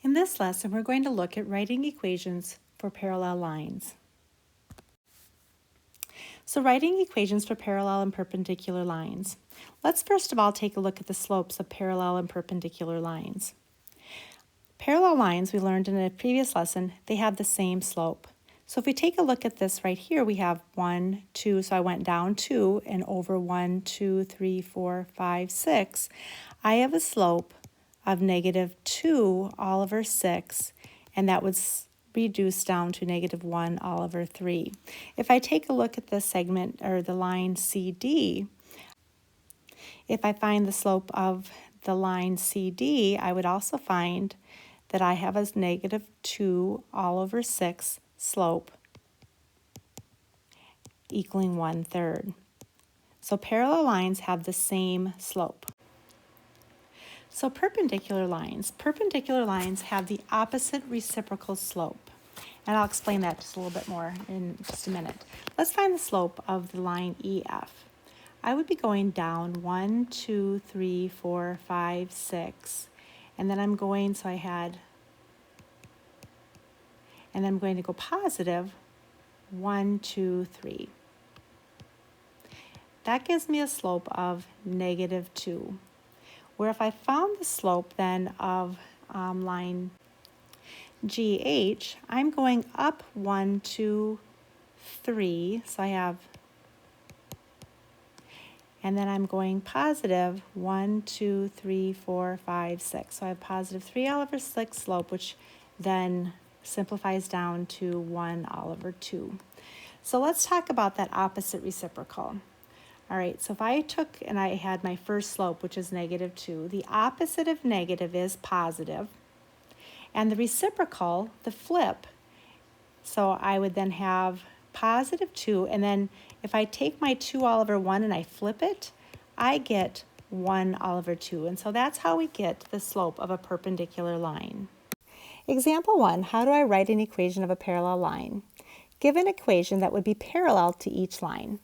In this lesson, we're going to look at writing equations for parallel lines. So writing equations for parallel and perpendicular lines. Let's first of all take a look at the slopes of parallel and perpendicular lines. Parallel lines, we learned in a previous lesson, they have the same slope. So if we take a look at this right here, we have 1, 2, so I went down 2 and over 1, 2, 3, 4, 5, 6. I have a slope of -2 all over 6, and that would reduce down to -1 all over 3. If I take a look at the segment or the line CD, if I find the slope of the line CD, I would also find that I have a -2 all over 6 slope equaling 1/3. So parallel lines have the same slope. So perpendicular lines have the opposite reciprocal slope. And I'll explain that just a little bit more in just a minute. Let's find the slope of the line EF. I would be going down 1, 2, 3, 4, 5, 6. And then I'm going to go positive 1, 2, 3. That gives me a slope of -2. Where if I found the slope then of line GH, I'm going up 1, 2, 3, so I have, and then I'm going positive 1, 2, 3, 4, 5, 6. So I have positive 3 all over 6 slope, which then simplifies down to 1 all over 2. So let's talk about that opposite reciprocal. All right, so if I took and I had my first slope, which is -2, the opposite of negative is positive, and the reciprocal, the flip, so I would then have +2, and then if I take my 2 all over 1 and I flip it, I get 1 all over 2, and so that's how we get the slope of a perpendicular line. Example 1, how do I write an equation of a parallel line? Give an equation that would be parallel to each line.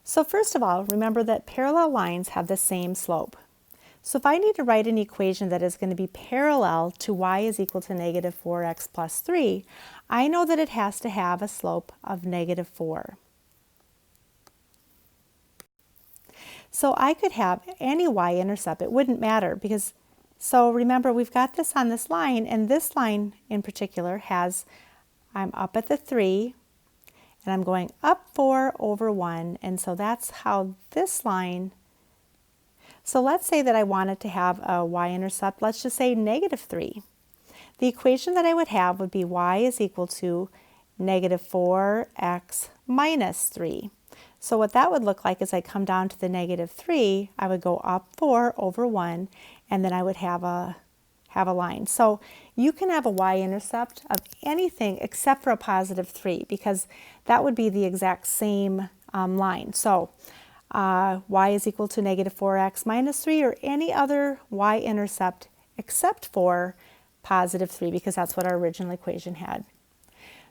So first of all, remember that parallel lines have the same slope. So if I need to write an equation that is going to be parallel to y is equal to -4x plus 3, I know that it has to have a slope of -4. So I could have any y-intercept. It wouldn't matter because, so remember we've got this on this line, and this line in particular has, I'm up at the 3, and I'm going up 4 over 1, and so that's how this line, so let's say that I wanted to have a y-intercept, let's just say -3. The equation that I would have would be y is equal to -4x minus 3. So what that would look like is I come down to the -3, I would go up 4 over 1, and then I would have a line. So you can have a y-intercept of anything except for a +3 because that would be the exact same line. So y is equal to -4x minus 3 or any other y-intercept except for +3 because that's what our original equation had.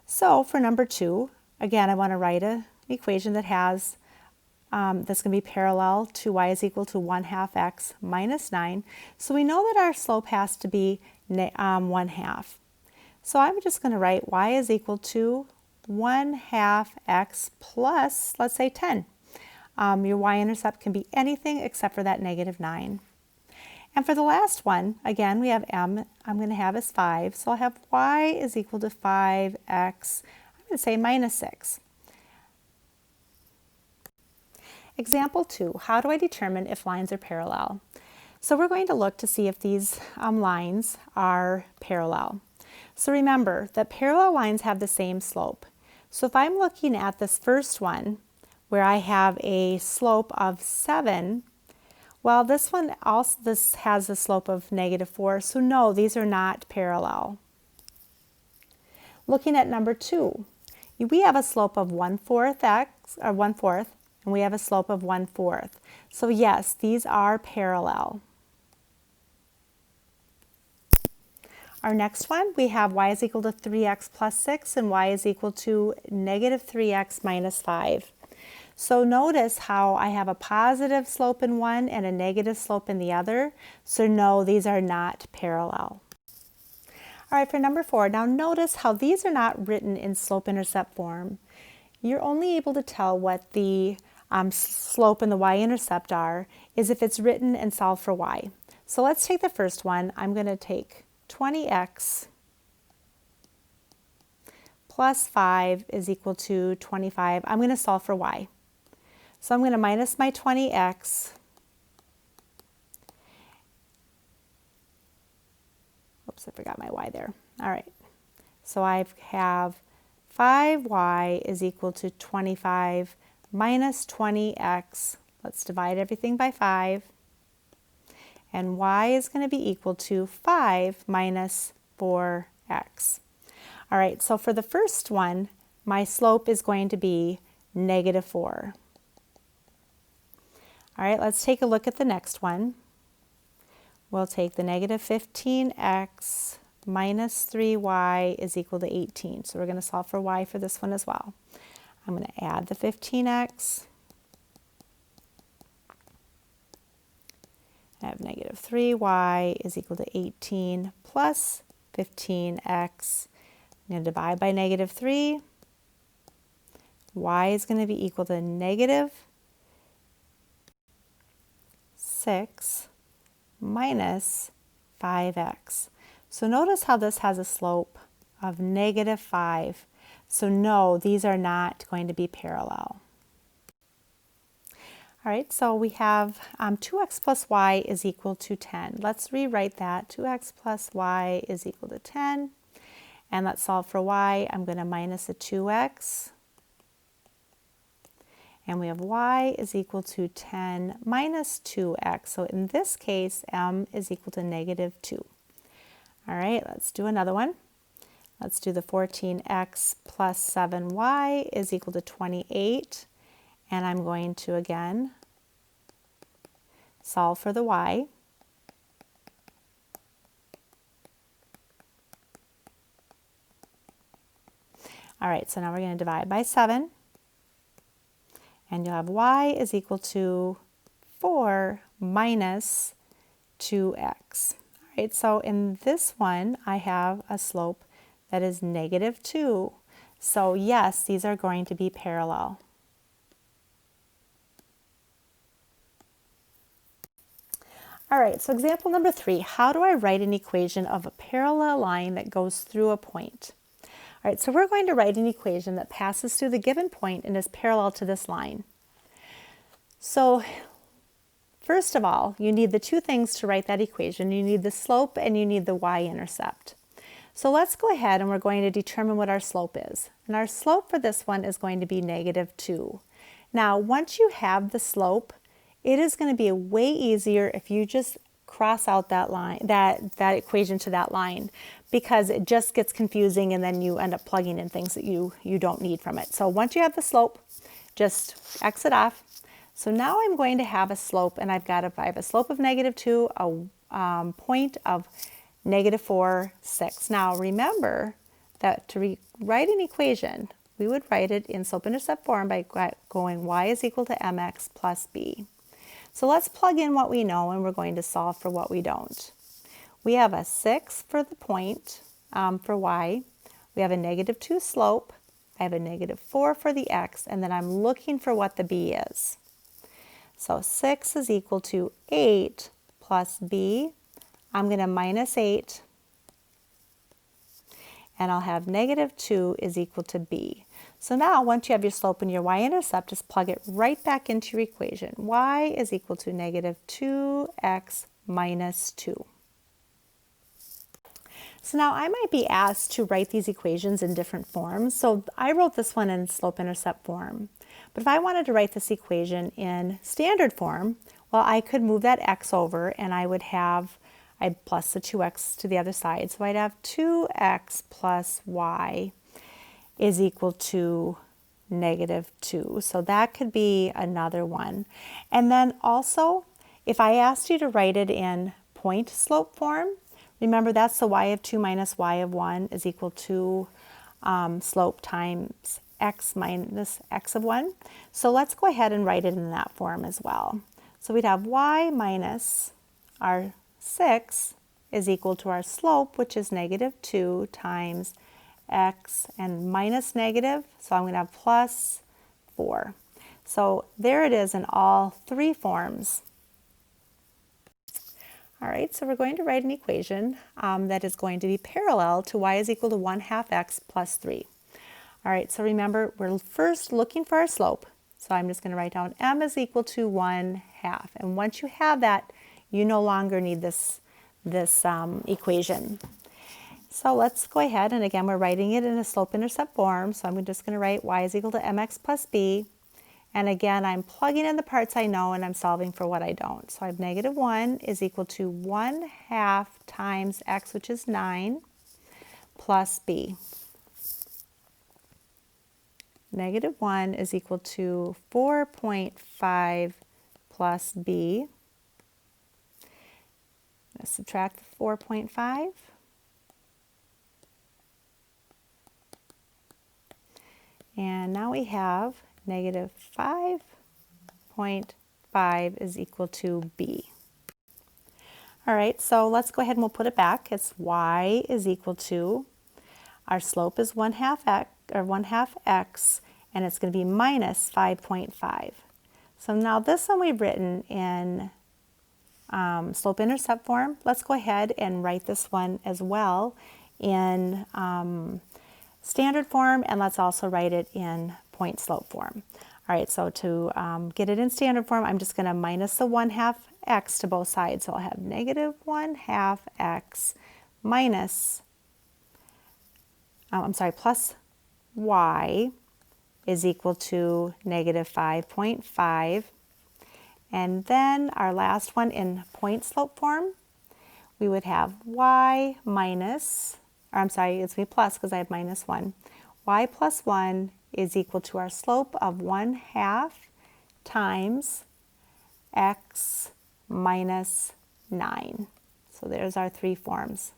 So for number 2, again, I want to write an equation that has that's going to be parallel to y is equal to 1/2 x minus 9. So we know that our slope has to be 1/2. So I'm just going to write y is equal to 1/2 x plus, let's say 10. Your y-intercept can be anything except for that -9. And for the last one, again, we have m, I'm going to have as 5. So I'll have y is equal to 5x, I'm going to say minus 6. Example 2, how do I determine if lines are parallel? So we're going to look to see if these lines are parallel. So remember that parallel lines have the same slope. So if I'm looking at this first one, where I have a slope of 7, well, this one also has a slope of -4, so no, these are not parallel. Looking at number 2, we have a slope of 1/4 x, or 1/4, and we have a slope of 1/4. So yes, these are parallel. Our next one, we have y is equal to 3x plus 6 and y is equal to -3x minus 5. So notice how I have a positive slope in one and a negative slope in the other. So no, these are not parallel. All right, for number 4, now notice how these are not written in slope-intercept form. You're only able to tell what the slope and the y-intercept are is if it's written and solved for y. So let's take the first one. I'm going to take 20x plus 5 is equal to 25. I'm going to solve for y. So I'm going to minus my 20x. Oops, I forgot my y there. All right. So I have 5y is equal to 25 minus 20x. Let's divide everything by 5. And y is going to be equal to 5 minus 4x. All right, so for the first one, my slope is going to be negative 4. All right, let's take a look at the next one. We'll take the negative 15x minus 3y is equal to 18. So we're going to solve for y for this one as well. I'm going to add the 15x. I have negative 3y is equal to 18 plus 15x. I'm going to divide by negative 3. Y is going to be equal to negative 6 minus 5x. So notice how this has a slope of negative 5. So no, these are not going to be parallel. All right, so we have 2x plus y is equal to 10. Let's rewrite that. 2x plus y is equal to 10. And let's solve for y. I'm going to minus a 2x. And we have y is equal to 10 minus 2x. So in this case, m is equal to negative 2. All right, let's do another one. Let's do the 14x plus 7y is equal to 28. And I'm going to, again, solve for the y. All right, so now we're going to divide by 7. And you'll have y is equal to 4 minus 2x. All right, so in this one, I have a slope that is negative 2. So yes, these are going to be parallel. All right, so example number 3, how do I write an equation of a parallel line that goes through a point? All right, so we're going to write an equation that passes through the given point and is parallel to this line. So first of all, you need the two things to write that equation. You need the slope and you need the y-intercept. So let's go ahead and we're going to determine what our slope is. And our slope for this one is going to be negative 2. Now, once you have the slope, it is going to be way easier if you just cross out that line, that equation to that line, because it just gets confusing and then you end up plugging in things that you don't need from it. So once you have the slope, just X it off. So now I'm going to have a slope, and I have a slope of negative 2, a point of negative 4, 6. Now remember that to write an equation, we would write it in slope-intercept form by going y is equal to mx plus b. So let's plug in what we know, and we're going to solve for what we don't. We have a 6 for the point for y. We have a negative 2 slope. I have a negative 4 for the x, and then I'm looking for what the b is. So 6 is equal to 8 plus b. I'm going to minus 8, and I'll have negative 2 is equal to b. So now once you have your slope and your y-intercept, just plug it right back into your equation. Y is equal to negative 2x minus 2. So now I might be asked to write these equations in different forms. So I wrote this one in slope-intercept form. But if I wanted to write this equation in standard form, well, I could move that x over and I would have, I'd plus the 2x to the other side. So I'd have 2x plus y is equal to negative 2. So that could be another one. And then also, if I asked you to write it in point slope form, remember that's the y of 2 minus y of 1 is equal to slope times x minus x of 1. So let's go ahead and write it in that form as well. So we'd have y minus our 6 is equal to our slope, which is negative 2 times x and minus negative, so I'm going to have plus 4. So there it is in all three forms. All right, so we're going to write an equation that is going to be parallel to y is equal to 1/2 x plus 3. All right, so remember, we're first looking for our slope. So I'm just going to write down m is equal to 1/2. And once you have that, you no longer need this equation. So let's go ahead, and again, we're writing it in a slope-intercept form. So I'm just going to write y is equal to mx plus b. And again, I'm plugging in the parts I know, and I'm solving for what I don't. So I have negative 1 is equal to 1/2 times x, which is 9, plus b. Negative 1 is equal to 4.5 plus b. Let's subtract the 4.5. And now we have negative 5.5 is equal to b. All right, so let's go ahead and we'll put it back. It's y is equal to, our slope is 1/2 x, or 1/2 x, and it's going to be minus 5.5. So now this one we've written in slope-intercept form. Let's go ahead and write this one as well in standard form, and let's also write it in point-slope form. All right, so to get it in standard form, I'm just going to minus the 1/2 x to both sides. So I'll have negative 1/2 x minus, plus y is equal to negative 5.5. And then our last one in point-slope form, we would have y minus, or it's going to be plus because I have minus 1. Y plus 1 is equal to our slope of 1/2 times x minus 9. So there's our three forms.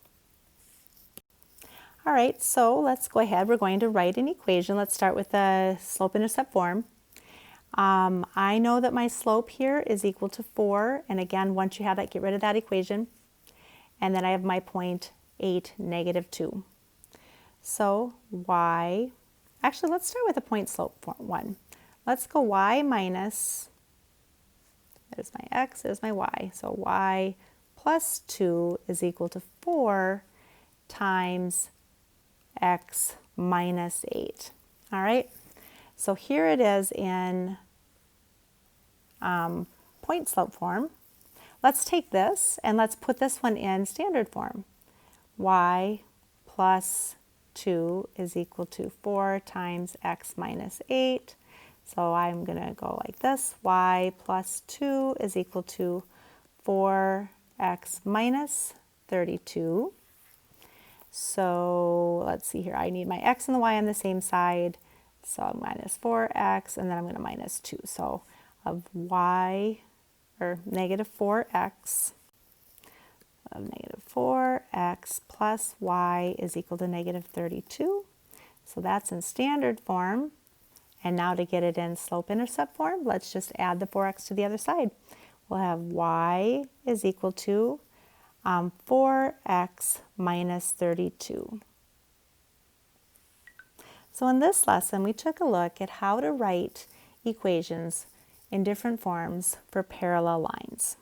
All right, so let's go ahead. We're going to write an equation. Let's start with the slope-intercept form. I know that my slope here is equal to 4. And again, once you have that, get rid of that equation. And then I have my point 8, negative 2. So y, actually, let's start with the point slope one. Let's go y minus, there's my x, there's my y. So y plus 2 is equal to 4 times x minus 8. All right, so here it is in point slope form. Let's take this and let's put this one in standard form. Y plus 2 is equal to 4 times x minus 8. So I'm going to go like this. Y plus 2 is equal to 4x minus 32. So let's see here. I need my x and the y on the same side. So I'm minus 4x, and then I'm going to minus 2. So of y, or negative 4x, of negative 4x plus y is equal to negative 32. So that's in standard form. And now to get it in slope-intercept form, let's just add the 4x to the other side. We'll have y is equal to 4x minus 32. So in this lesson, we took a look at how to write equations in different forms for parallel lines.